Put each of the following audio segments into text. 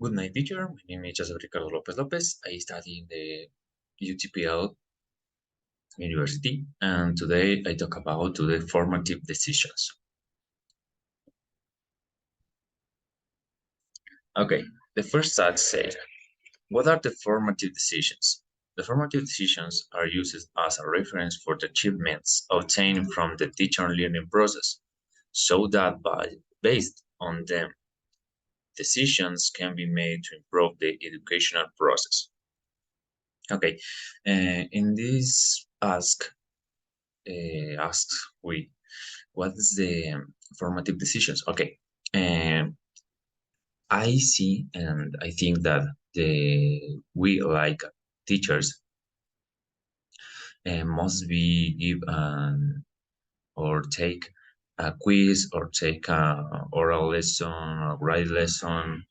Good night, teacher. My name is Ricardo López. I study in the UTPL University, and today I talk about the formative decisions. Okay, the first side says, what are the formative decisions? The formative decisions are used as a reference for the achievements obtained from the teacher learning process, so that based on them, decisions can be made to improve the educational process. Okay, in this asks we, what is the formative decisions? Okay, I see and I think that we like teachers must be give or take a quiz or take a oral lesson or write lesson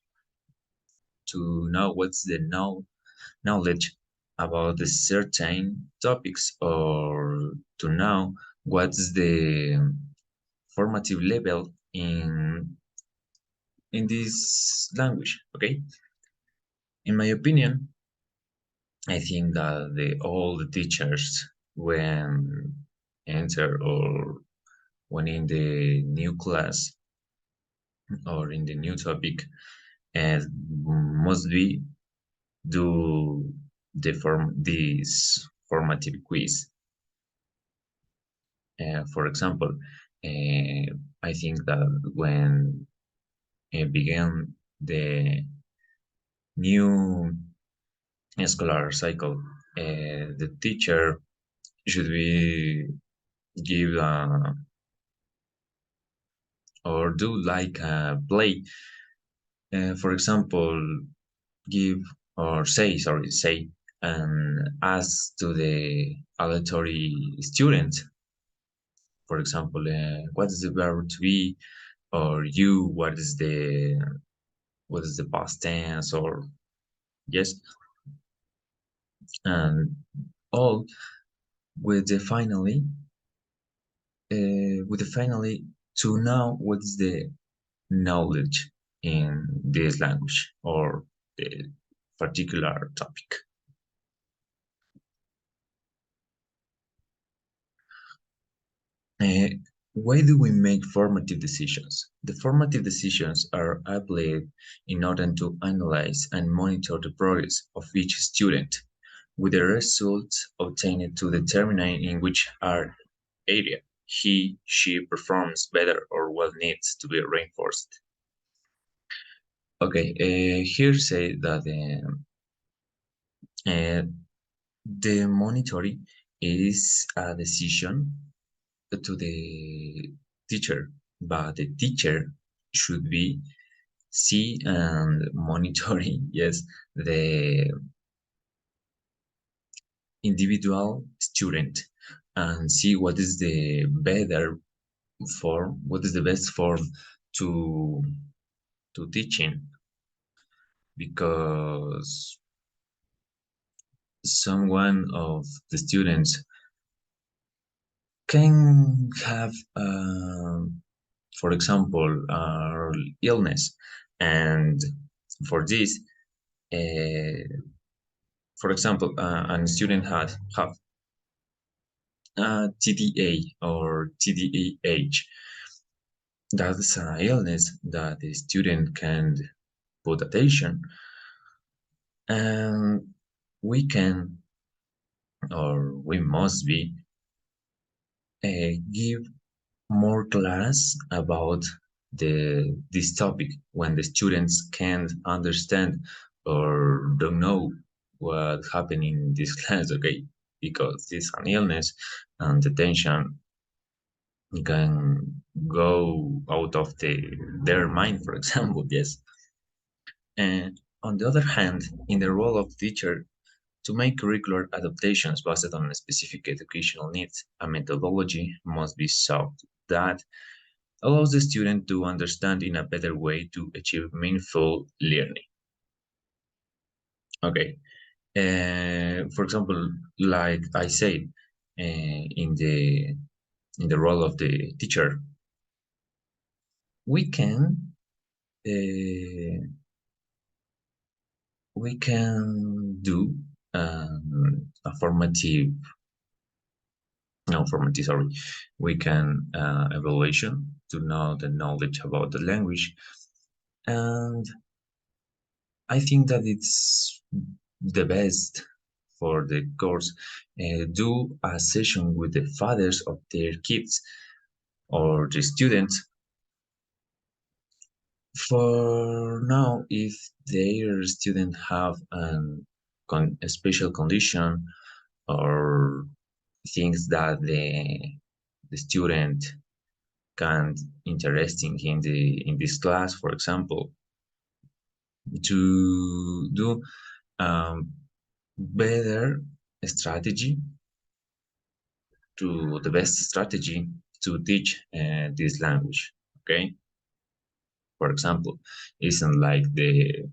to know what's the knowledge about the certain topics or to know what's the formative level in this language. Okay, in my opinion, I think that all the teachers when enter or when in the new class or in the new topic and must be do this formative quiz. For example, I think that when began the new scholar cycle, the teacher should be give or do like a play. For example, give or say and ask to the aleatory student. For example, what is the verb to be, or you, what is the past tense, or yes, and all with the finally to know what is the knowledge in this language or the particular topic. Uh, why do we make formative decisions? The formative decisions are applied in order to analyze and monitor the progress of each student, with the results obtained to determine in which area she performs better or what needs to be reinforced. Okay, here say that uh, the monitoring is a decision to the teacher, but the teacher should be see and monitoring, yes, the individual student and see what is the better form, what is the best form to teaching, because someone of the students can have, for example, illness, and for this, for example, a student have TDA or TDAH. That's an illness that the student can put attention, and we can or we must be give more class about this topic when the students can't understand or don't know what happened in this class. Okay, because it's an illness and the tension can go out of their mind, for example. Yes, and on the other hand, in the role of teacher, to make curricular adaptations based on specific educational needs, a methodology must be sought that allows the student to understand in a better way to achieve meaningful learning. Okay, for example, like I said, in the role of the teacher, we can we can do a formative, no, formative, sorry, we can evaluation to know the knowledge about the language. And I think that it's the best for the course. Do a session with the fathers of their kids or the students. For now, if their student have a special condition or things that the student can interesting in this class, for example, to do um, better strategy to the best strategy to teach this language. Okay, for example, isn't like the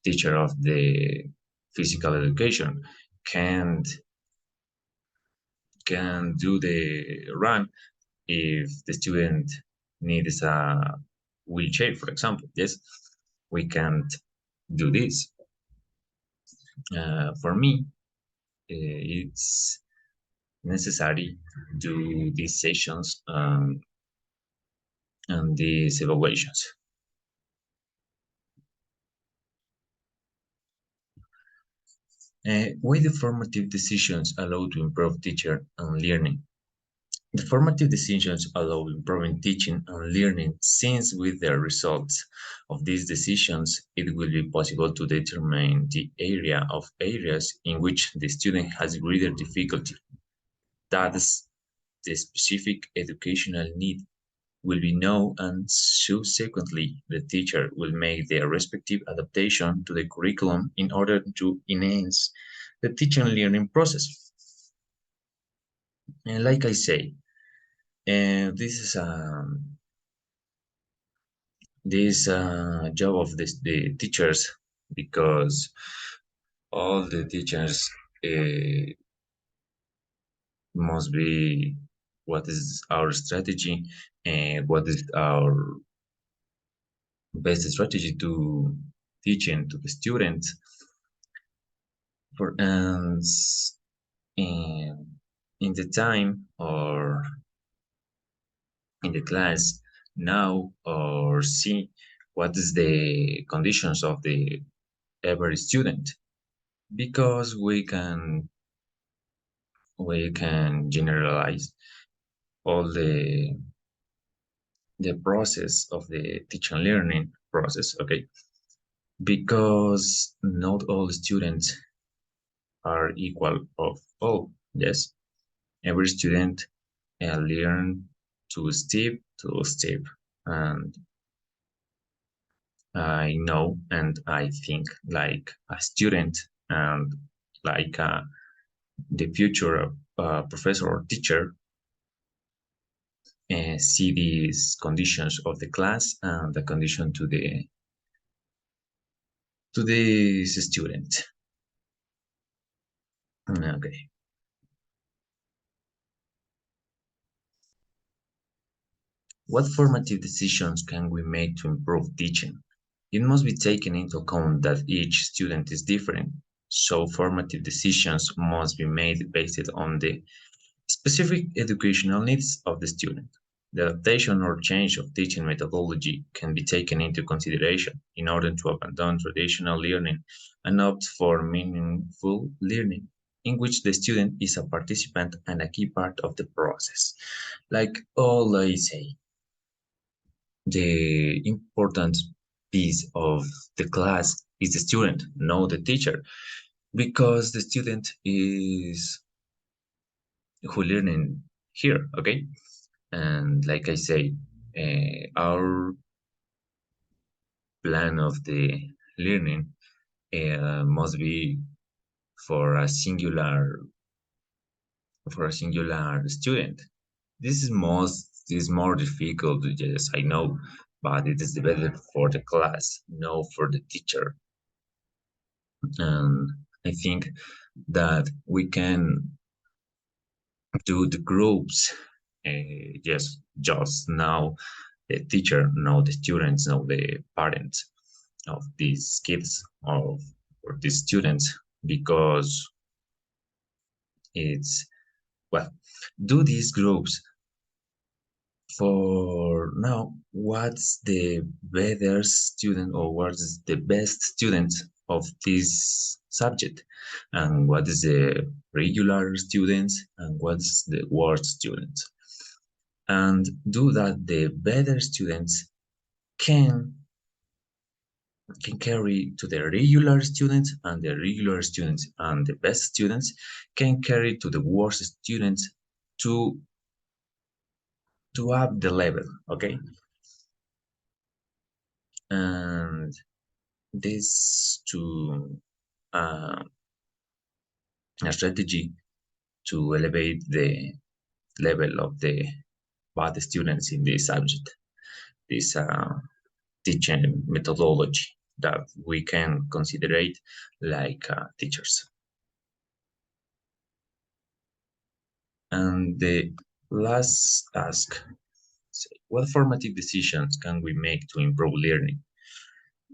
teacher of the physical education can't can do the run if the student needs a wheelchair, for example. Yes, we can't do this. For me, it's necessary do these sessions and these evaluations. Why the formative decisions allow to improve teacher and learning? The formative decisions allow improving teaching and learning since with the results of these decisions, it will be possible to determine the area of areas in which the student has greater difficulty. That is, the specific educational need will be known and subsequently the teacher will make their respective adaptation to the curriculum in order to enhance the teaching and learning process. And like I say, this is job of the teachers because all the teachers uh, must be what is our strategy and what is our best strategy to teaching to the students. For instance, in the time or in the class now or see what is the conditions of the every student because we can generalize all the process of the teaching and learning process, okay, because not all students are equal of all. Yes, every student learn to step, and I know and I think like a student and like the future professor or teacher see these conditions of the class and the condition to this student. Okay. What formative decisions can we make to improve teaching? It must be taken into account that each student is different, so formative decisions must be made based on the specific educational needs of the student. The adaptation or change of teaching methodology can be taken into consideration in order to abandon traditional learning and opt for meaningful learning, in which the student is a participant and a key part of the process. Like all I say, the important piece of the class is the student, not the teacher, because the student is who learning here, okay? And like I say, our plan of the learning must be for a singular student. This is more difficult, yes, I know, but it is better for the class, no for the teacher. And I think that we can do the groups. Yes, just now the teacher, now the students, now the parents of these kids. Of for the students because it's, well, do these groups for now, what's the better student or what's the best student of this subject, and what is the regular students and what's the worst student, and do that the better students can can carry to the regular students, and the regular students and the best students can carry to the worst students to up the level, okay? And this to a strategy to elevate the level of the bad students in this subject, this teaching methodology that we can consider it like teachers. And the last task, what formative decisions can we make to improve learning?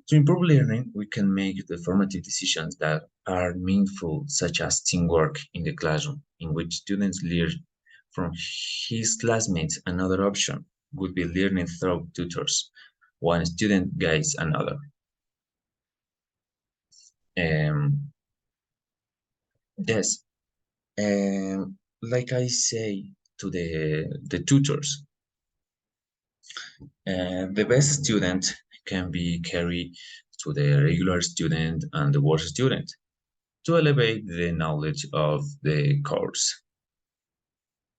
To improve learning, we can make the formative decisions that are meaningful, such as teamwork in the classroom, in which students learn from his classmates. Another option would be learning through tutors. One student guides another. Yes, like I say to the tutors, the best student can be carried to the regular student and the worst student to elevate the knowledge of the course.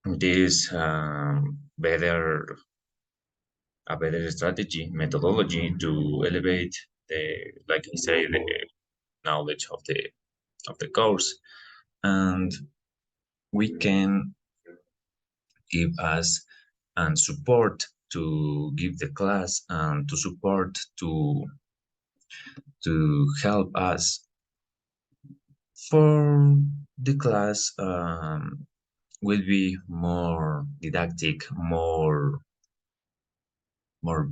This a better strategy methodology to elevate the, like I say, the knowledge of the course, and we can give us and support to give the class and to support to help us for the class will be more didactic, more, more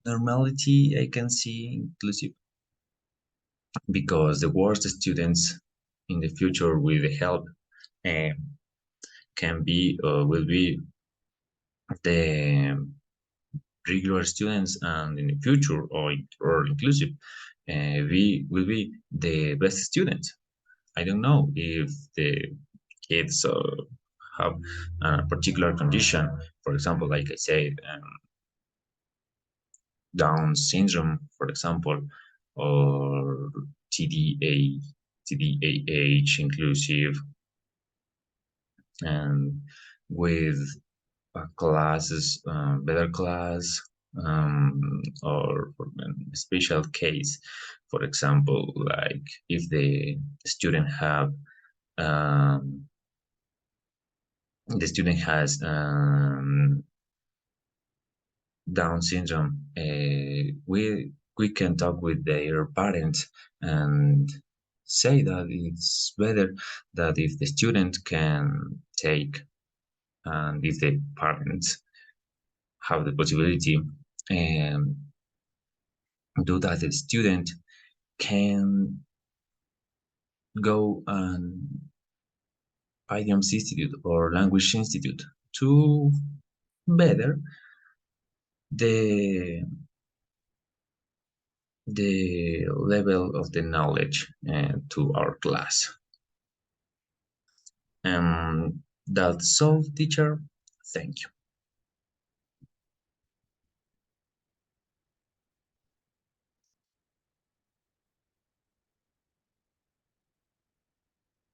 normality I can see inclusive, because the worst students in the future with the help um, can be will be the regular students, and in the future or inclusive we will be the best students. I don't know if the kids have a particular condition, for example, like I said, Down syndrome, for example, or TDA, TDAH inclusive, and with classes, better class, or for a special case, for example, like if student have the student has Down syndrome, we can talk with their parents and say that it's better that if the student can take, and if the parents have the possibility, and do that, the student can go an idioms institute or language institute to better the level of the knowledge to our class. That's all, teacher. Thank you.